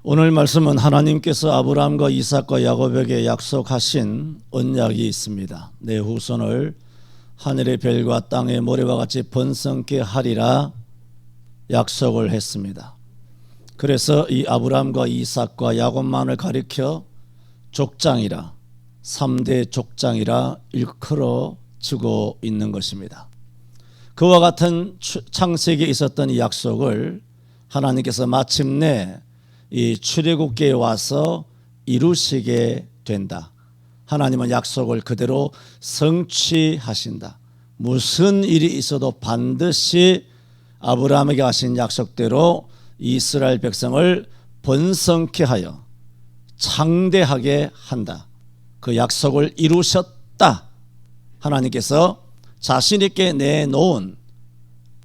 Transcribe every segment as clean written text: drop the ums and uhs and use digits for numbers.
오늘 말씀은 하나님께서 아브라함과 이삭과 야곱에게 약속하신 언약이 있습니다. 내 후손을 하늘의 별과 땅의 모래와 같이 번성케 하리라 약속을 했습니다. 그래서 이 아브라함과 이삭과 야곱만을 가리켜 족장이라, 3대 족장이라 일컬어지고 있는 것입니다. 그와 같은 창세기에 있었던 이 약속을 하나님께서 마침내 이 출애굽기에 와서 이루시게 된다. 하나님은 약속을 그대로 성취하신다. 무슨 일이 있어도 반드시 아브라함에게 하신 약속대로 이스라엘 백성을 번성케 하여 창대하게 한다. 그 약속을 이루셨다. 하나님께서 자신 있게 내놓은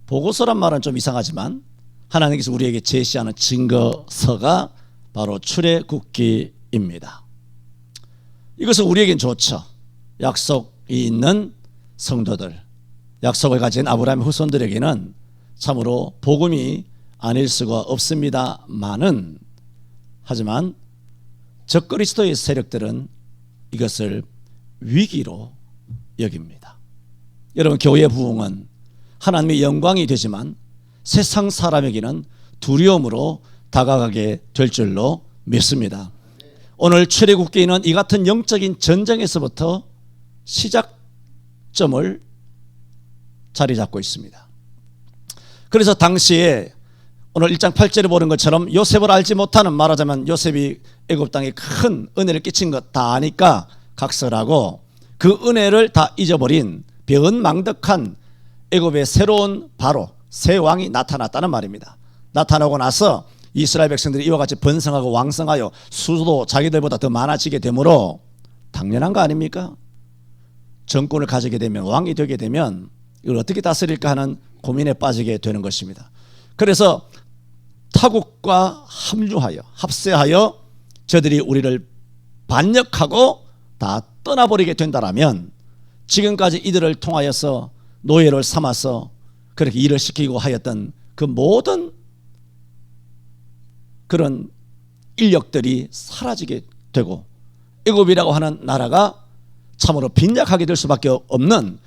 보고서란 말은 좀 이상하지만 하나님께서 우리에게 제시하는 증거서가 바로 출애굽기입니다. 이것은 우리에겐 좋죠. 약속이 있는 성도들, 약속을 가진 아브라함의 후손들에게는 참으로 복음이 아닐 수가 없습니다만은, 하지만 적그리스도의 세력들은 이것을 위기로 여깁니다. 여러분, 교회 부흥은 하나님의 영광이 되지만 세상 사람에게는 두려움으로 다가가게 될 줄로 믿습니다. 오늘 출애굽기는 이 같은 영적인 전쟁에서부터 시작점을 자리 잡고 있습니다. 그래서 당시에 오늘 1장 8절에 보는 것처럼 요셉을 알지 못하는, 말하자면 요셉이 애굽 땅에 큰 은혜를 끼친 것 다 아니까 각설하고 그 은혜를 다 잊어버린 배은망덕한 애굽의 새로운 바로 새 왕이 나타났다는 말입니다. 나타나고 나서 이스라엘 백성들이 이와 같이 번성하고 왕성하여 수도 자기들보다 더 많아지게 되므로 당연한 거 아닙니까? 정권을 가지게 되면, 왕이 되게 되면 이걸 어떻게 다스릴까 하는 고민에 빠지게 되는 것입니다. 그래서 타국과 합류하여, 합세하여 저들이 우리를 반역하고 다 떠나버리게 된다라면, 지금까지 이들을 통하여서 노예를 삼아서 그렇게 일을 시키고 하였던 그 모든 그런 인력들이 사라지게 되고 애굽이라고 하는 나라가 참으로 빈약하게 될 수밖에 없는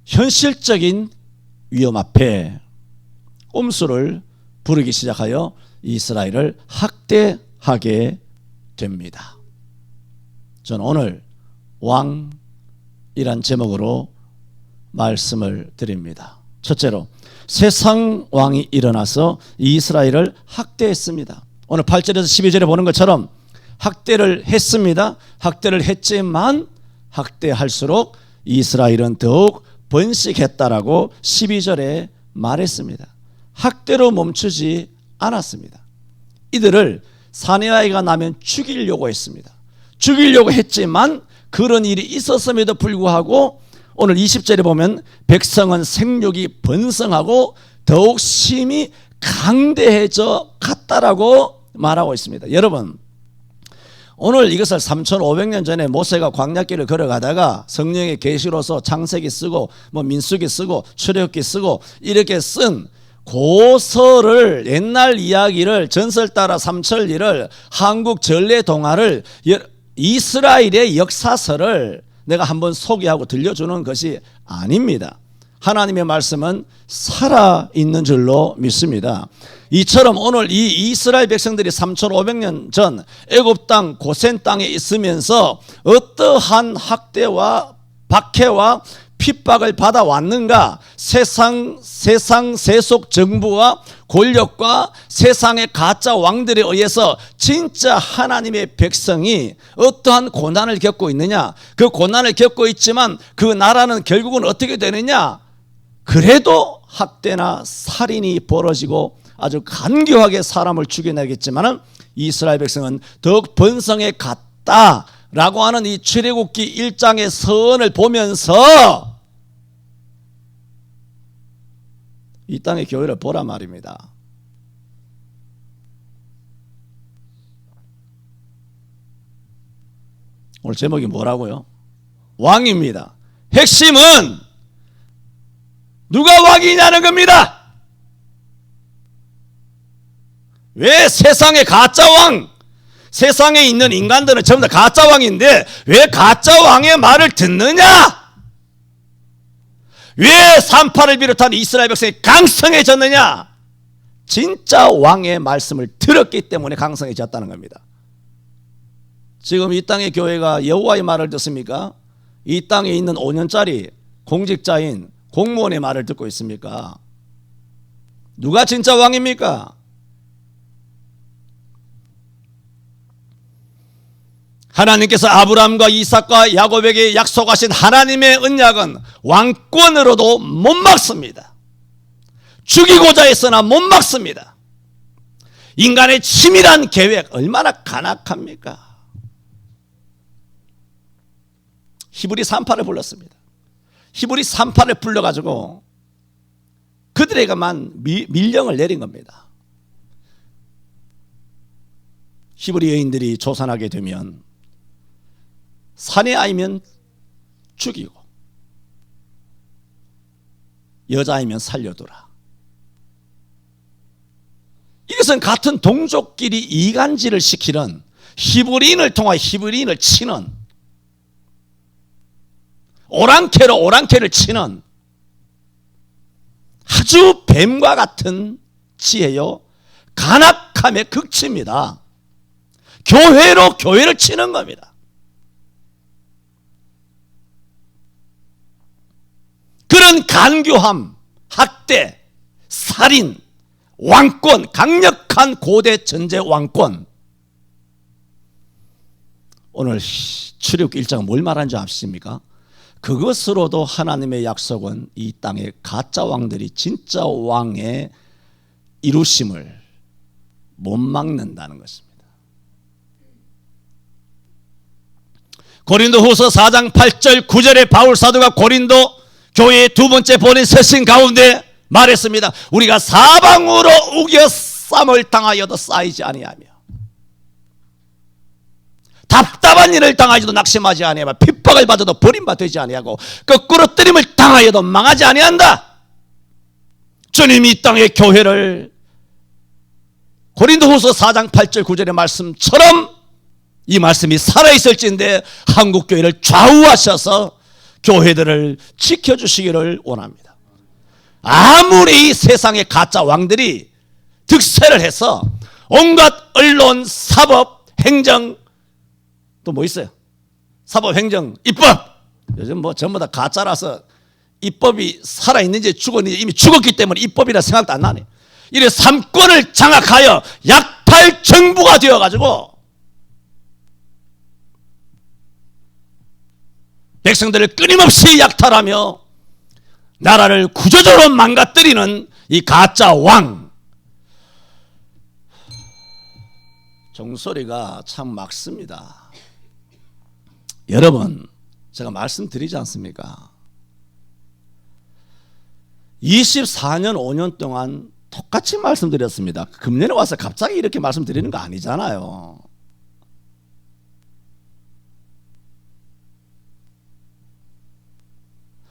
현실적인 위험 앞에 꼼수를 부르기 시작하여 이스라엘을 학대하게 됩니다. 저는 오늘 왕이란 제목으로 말씀을 드립니다. 첫째로, 세상 왕이 일어나서 이스라엘을 학대했습니다. 오늘 8절에서 12절에 보는 것처럼 학대를 했습니다. 학대를 했지만 학대할수록 이스라엘은 더욱 번식했다라고 12절에 말했습니다. 학대로 멈추지 않았습니다. 이들을 사내아이가 나면 죽이려고 했습니다. 죽이려고 했지만 그런 일이 있었음에도 불구하고 오늘 20절에 보면 백성은 생육이 번성하고 더욱 심히 강대해져 갔다라고 말하고 있습니다. 여러분, 오늘 이것을 3500년 전에 모세가 광야길을 걸어가다가 성령의 계시로서 창세기 쓰고 민수기 쓰고 출애굽기 쓰고 이렇게 쓴 고서를, 옛날 이야기를, 전설 따라 삼천리를, 한국 전래 동화를, 이스라엘의 역사서를 내가 한번 소개하고 들려주는 것이 아닙니다. 하나님의 말씀은 살아있는 줄로 믿습니다. 이처럼 오늘 이 이스라엘 백성들이 3500년 전 애굽 땅 고센 땅에 있으면서 어떠한 학대와 박해와 핍박을 받아왔는가? 세상 세속 정부와 권력과 세상의 가짜 왕들에 의해서 진짜 하나님의 백성이 어떠한 고난을 겪고 있느냐? 그 고난을 겪고 있지만 그 나라는 결국은 어떻게 되느냐? 그래도 학대나 살인이 벌어지고 아주 간교하게 사람을 죽여내겠지만 이스라엘 백성은 더욱 번성해 갔다라고 하는 이 출애굽기 1장의 서언을 보면서 이 땅의 교회를 보라 말입니다. 오늘 제목이 뭐라고요? 왕입니다. 핵심은 누가 왕이냐는 겁니다. 왜 세상의 가짜 왕, 세상에 있는 인간들은 전부 다 가짜 왕인데 왜 가짜 왕의 말을 듣느냐? 왜 산파를 비롯한 이스라엘 백성이 강성해졌느냐? 진짜 왕의 말씀을 들었기 때문에 강성해졌다는 겁니다. 지금 이 땅의 교회가 여호와의 말을 듣습니까? 이 땅에 있는 5년짜리 공직자인 공무원의 말을 듣고 있습니까? 누가 진짜 왕입니까? 하나님께서 아브라함과 이삭과 야곱에게 약속하신 하나님의 언약은 왕권으로도 못 막습니다. 죽이고자 했으나 못 막습니다. 인간의 치밀한 계획 얼마나 간악합니까? 히브리 산파를 불렀습니다. 히브리 산파를 불러가지고 그들에게만 밀령을 내린 겁니다. 히브리 여인들이 조산하게 되면 사내 아이면 죽이고 여자아이면 살려두라. 이것은 같은 동족끼리 이간질을 시키는, 히브리인을 통하여 히브리인을 치는, 오랑캐를 치는 아주 뱀과 같은 지혜요 간악함의 극치입니다. 교회로 교회를 치는 겁니다. 그런 간교함, 학대, 살인, 왕권, 강력한 고대 전제 왕권. 오늘 출애굽기 1장은 뭘 말하는 줄 아십니까? 그것으로도 하나님의 약속은 이 땅의 가짜 왕들이 진짜 왕의 이루심을 못 막는다는 것입니다. 고린도후서 4장 8절 9절에 바울 사도가 고린도 교회의 두 번째 보낸 서신 가운데 말했습니다. 우리가 사방으로 우겨쌈을 당하여도 쌓이지 아니하며 답답한 일을 당하여도 낙심하지 아니하며 핍박을 받아도 버림받지 아니하고 거꾸로 뜨림을 당하여도 망하지 아니한다. 주님이 이 땅의 교회를 고린도후서 4장 8절 9절의 말씀처럼 이 말씀이 살아있을진데 한국교회를 좌우하셔서 교회들을 지켜주시기를 원합니다. 아무리 세상의 가짜 왕들이 득세를 해서 온갖 언론, 사법, 행정, 또 뭐 있어요? 사법, 행정, 입법. 요즘 뭐 전부 다 가짜라서 입법이 살아있는지 죽었는지 이미 죽었기 때문에 입법이라 생각도 안 나네. 이래 삼권을 장악하여 약탈 정부가 되어가지고 백성들을 끊임없이 약탈하며 나라를 구조적으로 망가뜨리는 이 가짜 왕. 종소리가 참 막습니다. 여러분, 제가 말씀드리지 않습니까? 24년 5년 동안 똑같이 말씀드렸습니다. 금년에 와서 갑자기 이렇게 말씀드리는 거 아니잖아요.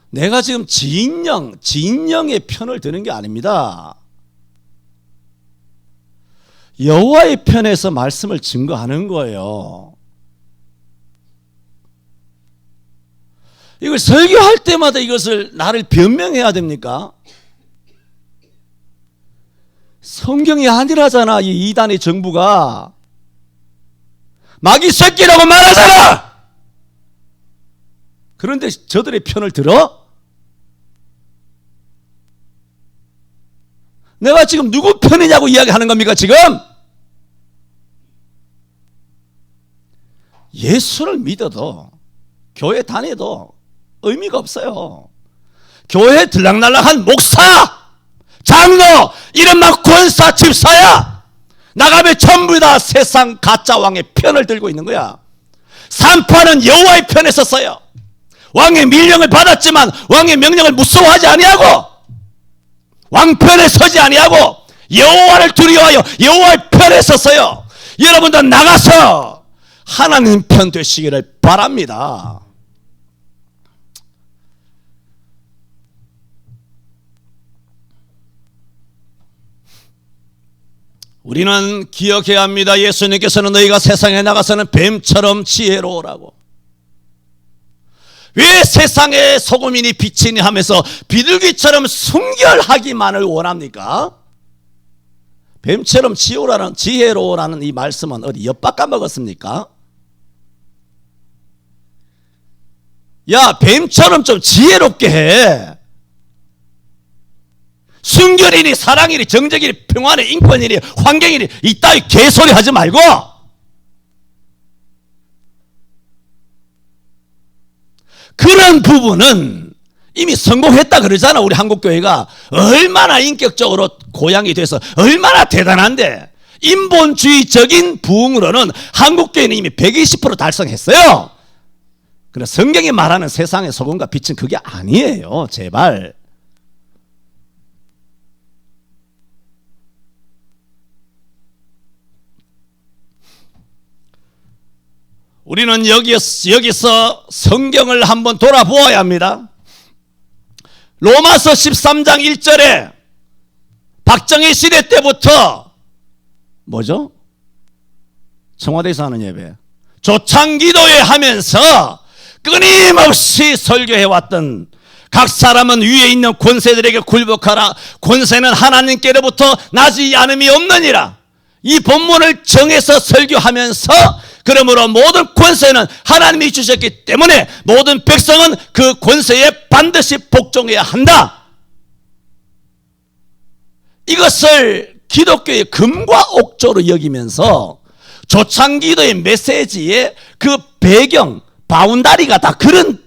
내가 지금 진영의 편을 드는 게 아닙니다. 여호와의 편에서 말씀을 증거하는 거예요. 이걸 설교할 때마다 이것을 나를 변명해야 됩니까? 성경이 아니라잖아. 이 이단의 정부가 마귀 새끼라고 말하잖아. 그런데 저들의 편을 들어? 내가 지금 누구 편이냐고 이야기하는 겁니까 지금? 예수를 믿어도 교회 다녀도 의미가 없어요. 교회 들락날락한 목사, 장로, 이름만 권사, 집사야. 나가면 전부 다 세상 가짜 왕의 편을 들고 있는 거야. 산파는 여호와의 편에 섰어요. 왕의 밀령을 받았지만 왕의 명령을 무서워하지 아니하고 왕편에 서지 아니하고 여호와를 두려워하여 여호와의 편에 섰어요. 여러분도 나가서 하나님 편 되시기를 바랍니다. 우리는 기억해야 합니다. 예수님께서는 너희가 세상에 나가서는 뱀처럼 지혜로우라고. 왜 세상에 소금이니 빛이니 하면서 비둘기처럼 순결하기만을 원합니까? 뱀처럼 지혜로우라는 이 말씀은 어디 엿바꿔 먹었습니까? 야, 뱀처럼 좀 지혜롭게 해. 순결이니 사랑이니 정적이니 평화니 인권이니 환경이니 이따위 개소리 하지 말고 그런 부분은 이미 성공했다 그러잖아. 우리 한국교회가 얼마나 인격적으로 고양이 돼서 얼마나 대단한데, 인본주의적인 부흥으로는 한국교회는 이미 120% 달성했어요. 그래서 성경이 말하는 세상의 소금과 빛은 그게 아니에요. 제발. 우리는 여기서 성경을 한번 돌아보아야 합니다. 로마서 13장 1절에 박정희 시대 때부터 뭐죠? 청와대에서 하는 예배, 조창기도회 하면서 끊임없이 설교해왔던 각 사람은 위에 있는 권세들에게 굴복하라. 권세는 하나님께로부터 나지 않음이 없느니라. 이 본문을 정해서 설교하면서 그러므로 모든 권세는 하나님이 주셨기 때문에 모든 백성은 그 권세에 반드시 복종해야 한다. 이것을 기독교의 금과 옥조로 여기면서 조창기도의 메시지의 그 배경, 바운다리가 다 그런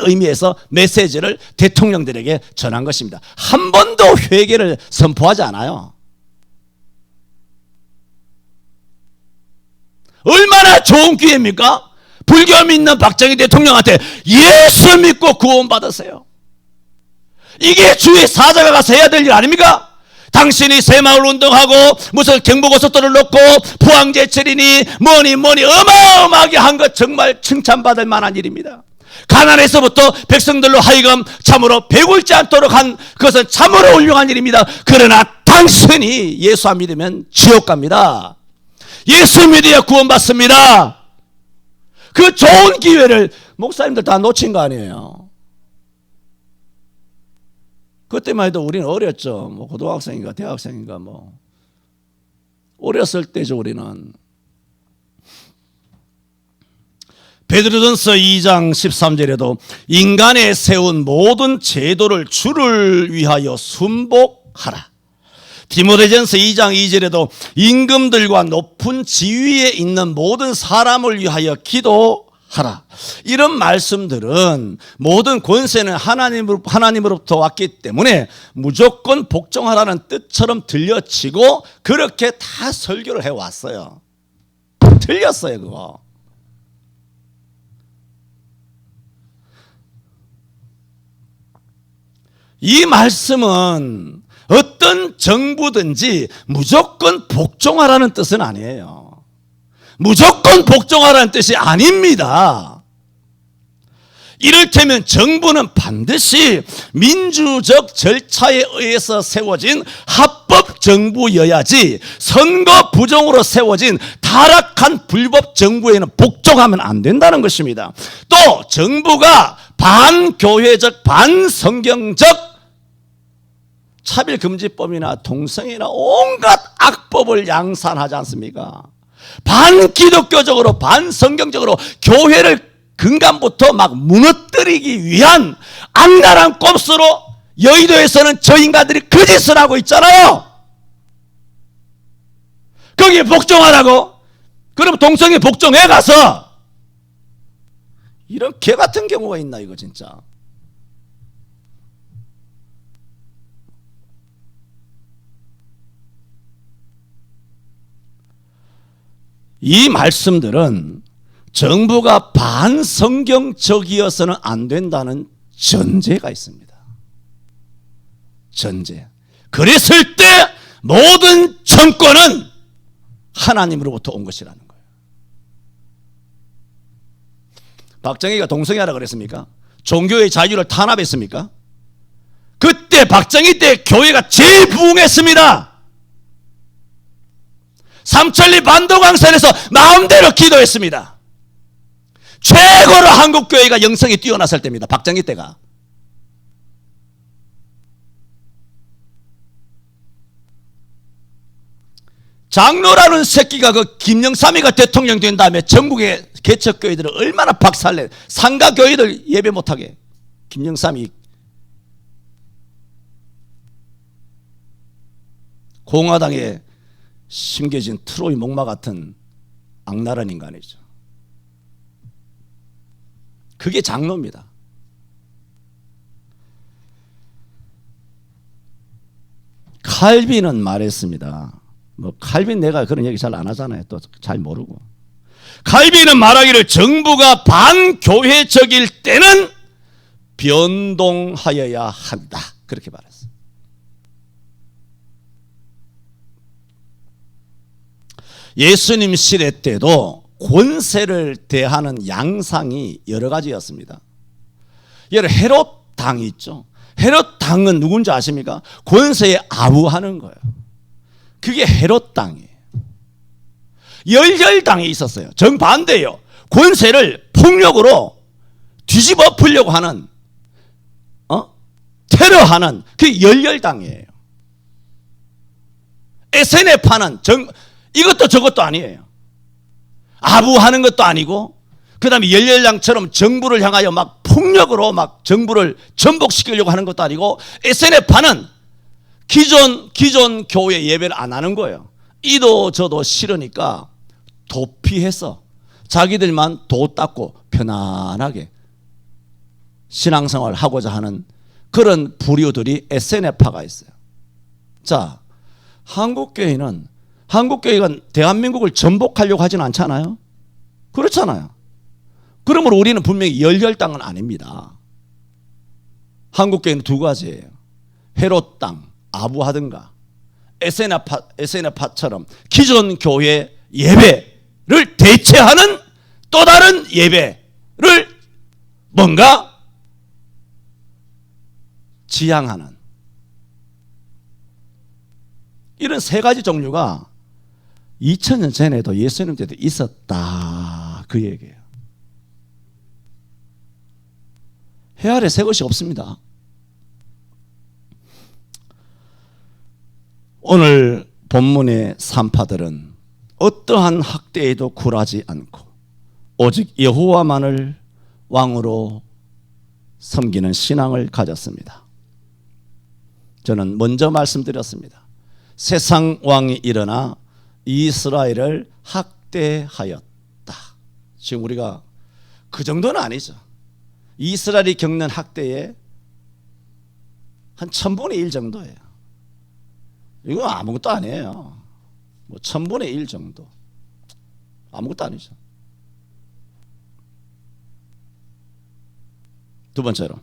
의미에서 메시지를 대통령들에게 전한 것입니다. 한 번도 회개를 선포하지 않아요. 얼마나 좋은 기회입니까? 불교 믿는 박정희 대통령한테 예수 믿고 구원받으세요. 이게 주의 사자가 가서 해야 될 일 아닙니까? 당신이 새마을 운동하고 무슨 경부고속도로를 놓고 포항제철이니 뭐니 어마어마하게 한 것 정말 칭찬받을 만한 일입니다. 가난에서부터 백성들로 하여금 참으로 배불지 않도록 한 그것은 참으로 훌륭한 일입니다. 그러나 당신이 예수 안 믿으면 지옥 갑니다. 예수 믿어야 구원받습니다. 그 좋은 기회를 목사님들 다 놓친 거 아니에요. 그때만 해도 우리는 어렸죠. 뭐 고등학생인가 대학생인가 뭐 어렸을 때죠. 우리는 베드로전서 2장 13절에도 인간에 세운 모든 제도를 주를 위하여 순복하라. 디모데전서 2장 2절에도 임금들과 높은 지위에 있는 모든 사람을 위하여 기도하라. 이런 말씀들은 모든 권세는 하나님으로부터 왔기 때문에 무조건 복종하라는 뜻처럼 들려지고 그렇게 다 설교를 해왔어요. 틀렸어요 그거. 이 말씀은 어떤 정부든지 무조건 복종하라는 뜻은 아니에요. 무조건 복종하라는 뜻이 아닙니다. 이를테면 정부는 반드시 민주적 절차에 의해서 세워진 합법 정부여야지 선거 부정으로 세워진 타락한 불법 정부에는 복종하면 안 된다는 것입니다. 또 정부가 반교회적 반성경적 차별금지법이나 동성애나 온갖 악법을 양산하지 않습니까? 반기독교적으로 반성경적으로 교회를 근간부터 막 무너뜨리기 위한 악랄한 꼼수로 여의도에서는 저 인간들이 그 짓을 하고 있잖아요. 거기에 복종하라고? 그럼 동성애 복종해 가서. 이런 개 같은 경우가 있나 이거 진짜. 이 말씀들은 정부가 반성경적이어서는 안 된다는 전제가 있습니다. 전제. 그랬을 때 모든 정권은 하나님으로부터 온 것이라는 거예요. 박정희가 동성애하라 그랬습니까? 종교의 자유를 탄압했습니까? 그때 박정희 때 교회가 제일 부흥했습니다. 삼천리 반도강산에서 마음대로 기도했습니다. 최고로 한국교회가 영성이 뛰어났을 때입니다. 박정희 때가. 장로라는 새끼가 그 김영삼이가 대통령 된 다음에 전국의 개척교회들을 얼마나 박살내, 상가교회들 예배 못하게. 김영삼이 공화당에 심겨진 트로이 목마 같은 악랄한 인간이죠. 그게 장로입니다. 칼빈은 말했습니다. 뭐 칼빈 내가 그런 얘기 잘 안 하잖아요. 또 잘 모르고. 칼빈은 말하기를 정부가 반교회적일 때는 변동하여야 한다. 그렇게 말했어요. 예수님 시대 때도 권세를 대하는 양상이 여러 가지였습니다. 예를 헤롯 당이 있죠. 헤롯 당은 누군지 아십니까? 권세에 아부하는 거예요. 그게 헤롯 당이에요. 열혈당이 있었어요. 정반대예요. 권세를 폭력으로 뒤집어 엎으려고 하는 테러하는 그 열혈당이에요. SNF파는 이것도 저것도 아니에요. 아부하는 것도 아니고, 그 다음에 열혈당처럼 정부를 향하여 막 폭력으로 막 정부를 전복시키려고 하는 것도 아니고, SNF파는 기존 교회 예배를 안 하는 거예요. 이도 저도 싫으니까 도피해서 자기들만 도 닦고 편안하게 신앙생활을 하고자 하는 그런 부류들이 SNF파가 있어요. 자, 한국교회가 대한민국을 전복하려고 하진 않잖아요. 그렇잖아요. 그러므로 우리는 분명히 열혈당은 아닙니다. 한국교회는 두 가지예요. 헤롯당, 아부하든가 SNF파처럼 기존 교회 예배를 대체하는 또 다른 예배를 뭔가 지향하는 이런 세 가지 종류가 2000년 전에도 예수님 때도 있었다. 그 얘기예요. 해 아래 새 것이 없습니다. 오늘 본문의 산파들은 어떠한 학대에도 굴하지 않고 오직 여호와만을 왕으로 섬기는 신앙을 가졌습니다. 저는 먼저 말씀드렸습니다. 세상 왕이 일어나 이스라엘을 학대하였다. 지금 우리가 그 정도는 아니죠. 이스라엘이 겪는 학대의 한 1000분의 1 정도예요. 이거 아무것도 아니에요. 뭐 1000분의 1 정도. 아무것도 아니죠. 두 번째로,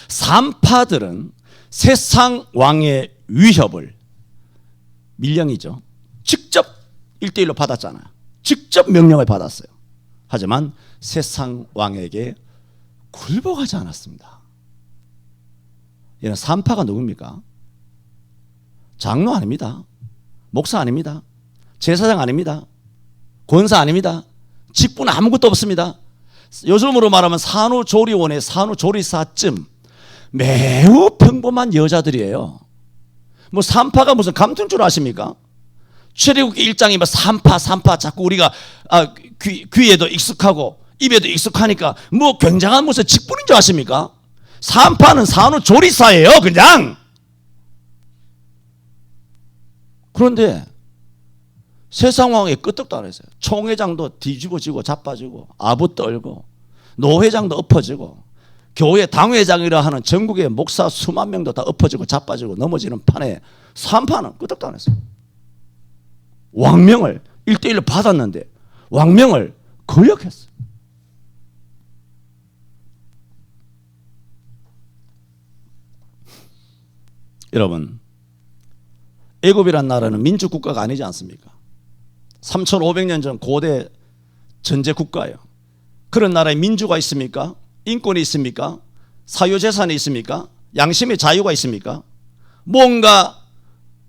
산파들은 세상 왕의 위협을, 밀령이죠, 직접 1대1로 받았잖아요. 직접 명령을 받았어요. 하지만 세상 왕에게 굴복하지 않았습니다. 얘는 산파가 누굽니까? 장로 아닙니다. 목사 아닙니다. 제사장 아닙니다. 권사 아닙니다. 직분은 아무것도 없습니다. 요즘으로 말하면 산후조리원의 산후조리사쯤 매우 평범한 여자들이에요. 뭐 산파가 무슨 감투인 줄 아십니까? 출애굽기 1장이 뭐 산파 자꾸 우리가 귀에도 익숙하고 입에도 익숙하니까 뭐 굉장한 무슨 직분인 줄 아십니까? 산파는 산후조리사예요, 그냥. 그런데 세상 왕에 끄떡도 안 했어요. 총회장도 뒤집어지고 자빠지고 아부 떨고 노회장도 엎어지고 교회 당회장이라 하는 전국의 목사 수만 명도 다 엎어지고 자빠지고 넘어지는 판에 산파는 끄떡도 안 했어요. 왕명을 1대1로 받았는데 왕명을 거역했어요. 여러분, 애굽이란 나라는 민주국가가 아니지 않습니까? 3500년 전 고대 전제국가예요. 그런 나라에 민주가 있습니까? 인권이 있습니까? 사유재산이 있습니까? 양심의 자유가 있습니까? 뭔가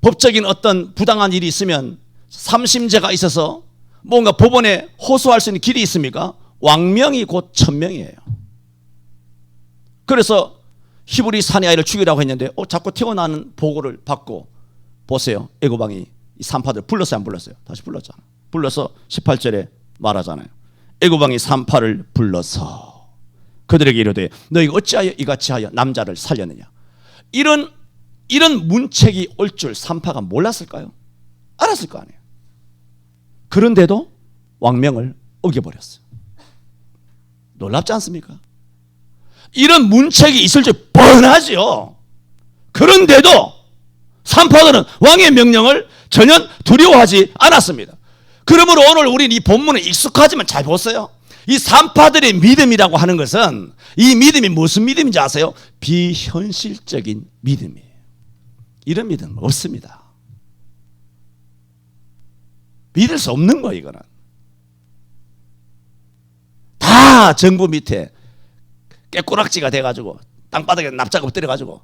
법적인 어떤 부당한 일이 있으면 삼심제가 있어서 뭔가 법원에 호소할 수 있는 길이 있습니까? 왕명이 곧 천명이에요. 그래서 히브리 사내 아이를 죽이라고 했는데 자꾸 태어나는 보고를 받고 보세요. 애고방이 이 산파들 불렀어요, 안 불렀어요? 다시 불렀잖아. 불러서 18절에 말하잖아요. 애고방이 산파를 불러서 그들에게 이르되 너희가 어찌하여 이같이 하여 남자를 살렸느냐. 이런 문책이 올 줄 산파가 몰랐을까요? 알았을 거 아니에요. 그런데도 왕명을 어겨버렸어요. 놀랍지 않습니까? 이런 문책이 있을 줄 뻔하지요. 그런데도 산파들은 왕의 명령을 전혀 두려워하지 않았습니다. 그러므로 오늘 우리는 이 본문에 익숙하지만 잘 보세요. 이 산파들의 믿음이라고 하는 것은 이 믿음이 무슨 믿음인지 아세요? 비현실적인 믿음이에요. 이런 믿음은 없습니다. 믿을 수 없는 거예요. 이거는 다 정부 밑에 깨꼬락지가 돼가지고 땅바닥에 납작 엎드려가지고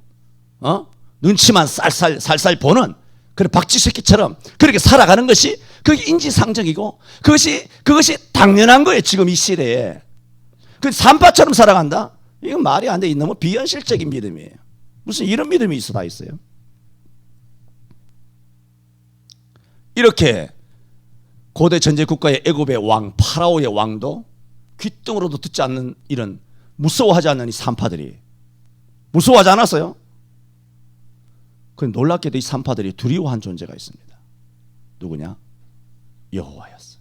눈치만 살살 보는 그런 박쥐새끼처럼 그렇게 살아가는 것이 그게 인지상정이고 그것이 당연한 거예요. 지금 이 시대에. 그 산파처럼 살아간다? 이건 말이 안 돼. 너무 비현실적인 믿음이에요. 무슨 이런 믿음이 있어 다 있어요. 이렇게 고대 전제 국가의 애굽의 왕 파라오의 왕도 귓등으로도 듣지 않는 이런 무서워하지 않는 이 산파들이 무서워하지 않았어요? 그 놀랍게도 이 산파들이 두려워한 존재가 있습니다. 누구냐? 여호와였어.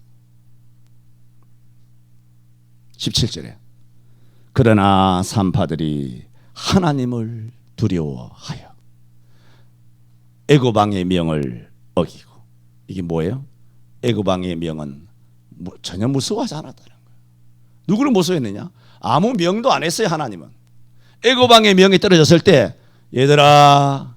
17절에 그러나 산파들이 하나님을 두려워하여 애굽 왕의 명을 어기고. 이게 뭐예요? 애굽 왕의 명은 전혀 무서워하지 않았다는 거예요. 누구를 무서워했느냐? 아무 명도 안 했어요. 하나님은 애굽 왕의 명이 떨어졌을 때 얘들아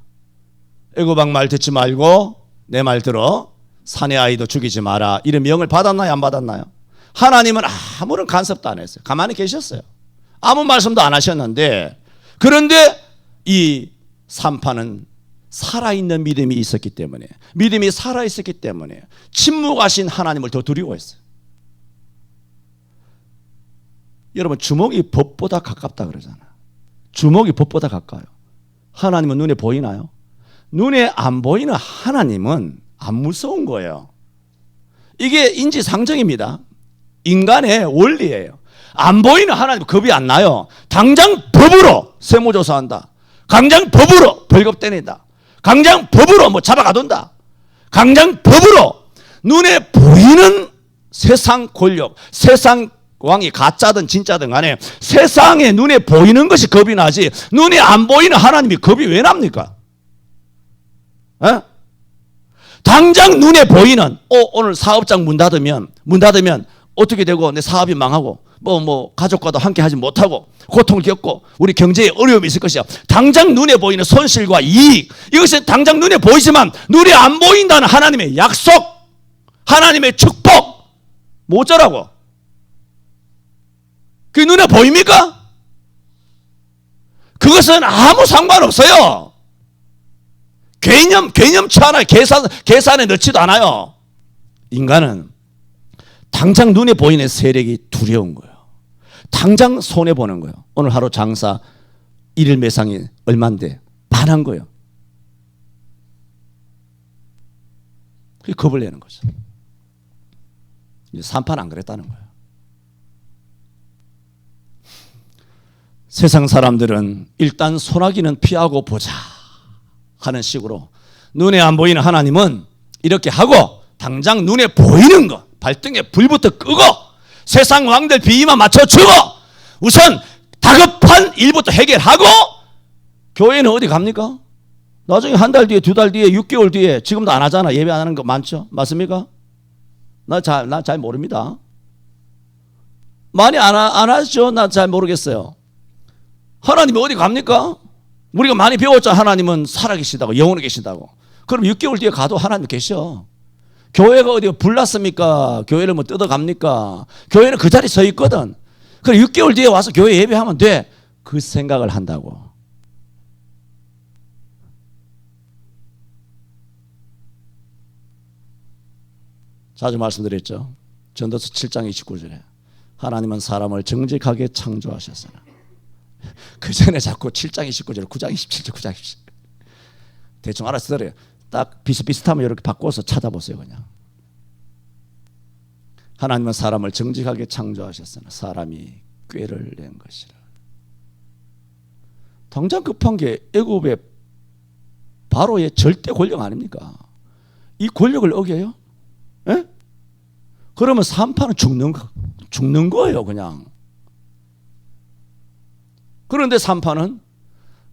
애굽 왕 말 듣지 말고 내 말 들어. 사내 아이도 죽이지 마라. 이런 명을 받았나요? 안 받았나요? 하나님은 아무런 간섭도 안 했어요. 가만히 계셨어요. 아무 말씀도 안 하셨는데, 그런데 이 산파는 살아있는 믿음이 있었기 때문에, 믿음이 살아있었기 때문에 침묵하신 하나님을 더 두려워했어요. 여러분, 주먹이 법보다 가깝다 그러잖아요. 주먹이 법보다 가까워요. 하나님은 눈에 보이나요? 눈에 안 보이는 하나님은 안 무서운 거예요. 이게 인지상정입니다. 인간의 원리예요. 안 보이는 하나님 겁이 안 나요. 당장 법으로 세무조사한다. 당장 법으로 벌금 때린다. 당장 법으로 뭐 잡아가둔다. 당장 법으로 눈에 보이는 세상 권력, 세상 왕이 가짜든 진짜든 간에 세상에 눈에 보이는 것이 겁이 나지 눈에 안 보이는 하나님이 겁이 왜 납니까? 에? 당장 눈에 보이는 오늘 사업장 문 닫으면 어떻게 되고 내 사업이 망하고 뭐 가족과도 함께 하지 못하고 고통을 겪고 우리 경제에 어려움이 있을 것이야. 당장 눈에 보이는 손실과 이익, 이것이 당장 눈에 보이지만 눈에 안 보인다는 하나님의 약속, 하나님의 축복 뭐 어쩌라고? 그게 눈에 보입니까? 그것은 아무 상관없어요. 개념치 않아요. 계산에 넣지도 않아요. 인간은 당장 눈에 보이는 세력이 두려운 거예요. 당장 손해보는 거예요. 오늘 하루 장사 일일 매상이 얼만데 반한 거예요. 그게 겁을 내는 거죠. 산파는 안 그랬다는 거예요. 세상 사람들은 일단 소나기는 피하고 보자 하는 식으로 눈에 안 보이는 하나님은 이렇게 하고 당장 눈에 보이는 거 발등에 불부터 끄고 세상 왕들 비위만 맞춰주고 우선 다급한 일부터 해결하고 교회는 어디 갑니까? 나중에 한 달 뒤에 두 달 뒤에 6개월 뒤에 지금도 안 하잖아. 예배 안 하는 거 많죠? 맞습니까? 나 잘 모릅니다. 많이 안 하죠? 나 잘 모르겠어요. 하나님이 어디 갑니까? 우리가 많이 배웠죠. 하나님은 살아계시다고, 영원히 계신다고. 그럼 6개월 뒤에 가도 하나님 계셔. 교회가 어디가 불났습니까? 교회를 뭐 뜯어갑니까? 교회는 그 자리에 서 있거든. 그럼 6개월 뒤에 와서 교회 예배하면 돼. 그 생각을 한다고. 자주 말씀드렸죠. 전도서 7장 29절에 하나님은 사람을 정직하게 창조하셨으나, 그 전에 자꾸 7장 29절, 9장 27절, 9장 27절 대충 알아서 들어요. 딱 비슷비슷하면 이렇게 바꿔서 찾아보세요. 그냥 하나님은 사람을 정직하게 창조하셨으나 사람이 꾀를 낸 것이라. 당장 급한 게 애굽의 바로의 절대 권력 아닙니까? 이 권력을 어겨요? 에? 그러면 산파는 죽는 거예요, 그냥. 그런데 산파는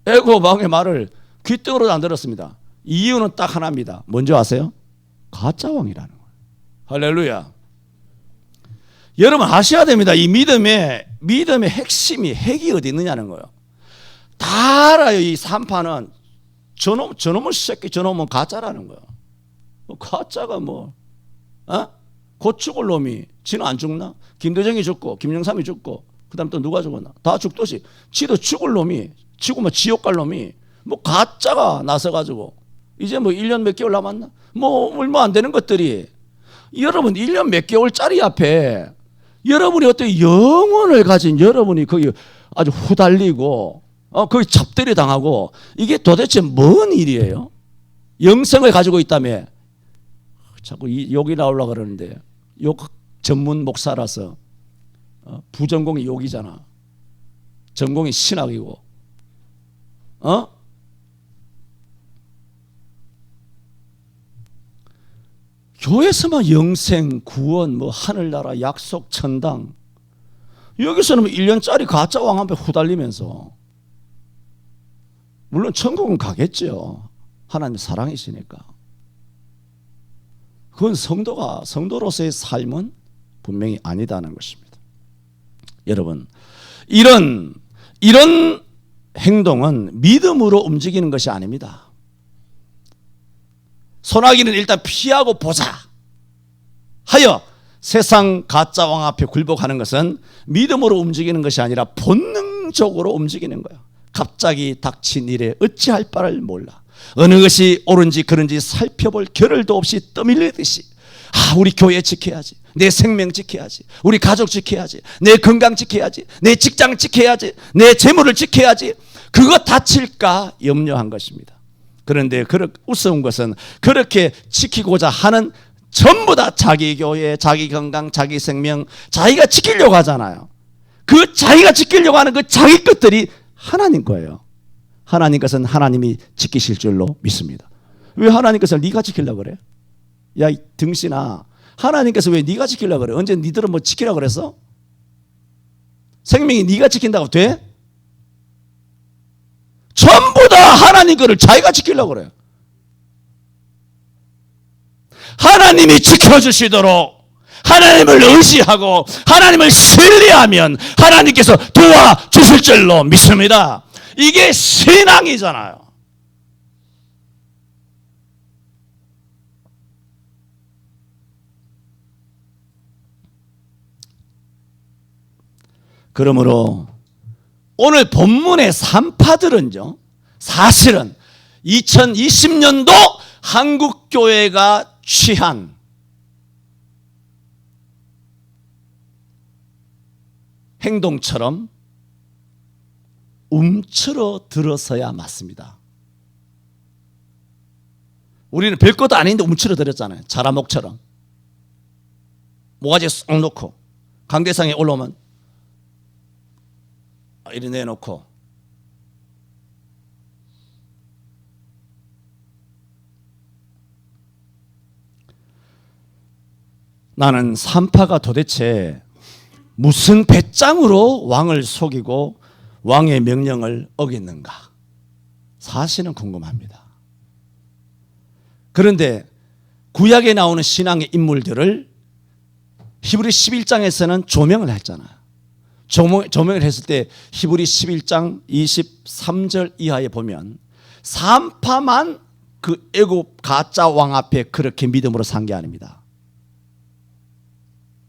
애굽 왕의 말을 귀등으로도 안 들었습니다. 이유는 딱 하나입니다. 뭔지 아세요? 가짜 왕이라는 거예요. 할렐루야. 여러분 아셔야 됩니다. 이 믿음의 핵이 어디 있느냐는 거예요. 다 알아요. 이 산파는 저놈의 새끼, 저놈은 가짜라는 거예요. 가짜가 뭐, 곧 죽을 놈이 지는 안 죽나? 김대중이 죽고 김영삼이 죽고 그다음 또 누가 죽었나? 다 죽듯이 지도 죽을 놈이, 지고 지옥 갈 놈이 뭐 가짜가 나서가지고 이제 뭐 1년 몇 개월 남았나? 뭐 얼마 안 되는 것들이, 여러분 1년 몇 개월짜리 앞에 여러분이 어떤 영혼을 가진 여러분이 거기 아주 후달리고 거기 잡들이 당하고, 이게 도대체 뭔 일이에요? 영성을 가지고 있다며 자꾸 욕이 나오려고 그러는데, 욕 전문 목사라서 부전공이 욕이잖아. 전공이 신학이고. 교회에서만 영생, 구원, 뭐 하늘나라, 약속, 천당, 여기서는 1년짜리 가짜 왕 앞에 후달리면서, 물론 천국은 가겠죠. 하나님 사랑이시니까. 그건 성도로서의 삶은 분명히 아니다는 것입니다. 여러분, 이런 행동은 믿음으로 움직이는 것이 아닙니다. 소나기는 일단 피하고 보자 하여 세상 가짜 왕 앞에 굴복하는 것은 믿음으로 움직이는 것이 아니라 본능적으로 움직이는 거예요. 갑자기 닥친 일에 어찌할 바를 몰라 어느 것이 옳은지 그른지 살펴볼 겨를도 없이 떠밀리듯이, 우리 교회 지켜야지, 내 생명 지켜야지, 우리 가족 지켜야지, 내 건강 지켜야지, 내 직장 지켜야지, 내 재물을 지켜야지, 그거 다칠까 염려한 것입니다. 그런데 우스운 것은 그렇게 지키고자 하는 전부 다 자기 교회, 자기 건강, 자기 생명, 자기가 지키려고 하잖아요. 그 자기가 지키려고 하는 그 자기 것들이 하나님 거예요. 하나님 것은 하나님이 지키실 줄로 믿습니다. 왜 하나님 것을 네가 지키려고 그래? 야, 이 등신아, 하나님께서 왜 네가 지키려고 그래? 언제 니들은 뭐 지키려고 그랬어? 생명이 네가 지킨다고 돼? 전부 다 하나님 거를 자기가 지키려고 그래요. 하나님이 지켜주시도록 하나님을 의지하고 하나님을 신뢰하면 하나님께서 도와주실 줄로 믿습니다. 이게 신앙이잖아요. 그러므로 오늘 본문의 산파들은요, 사실은 2020년도 한국교회가 취한 행동처럼 움츠러 들어서야 맞습니다. 우리는 별것도 아닌데 움츠러 들었잖아요. 자라목처럼 모가지 쏙 놓고 강대상에 올라오면 이리 내놓고, 나는 산파가 도대체 무슨 배짱으로 왕을 속이고 왕의 명령을 어겼는가? 사실은 궁금합니다. 그런데 구약에 나오는 신앙의 인물들을 히브리 11장에서는 조명을 했잖아요. 조명을 했을 때 히브리 11장 23절 이하에 보면 산파만 그 애굽 가짜 왕 앞에 그렇게 믿음으로 산 게 아닙니다.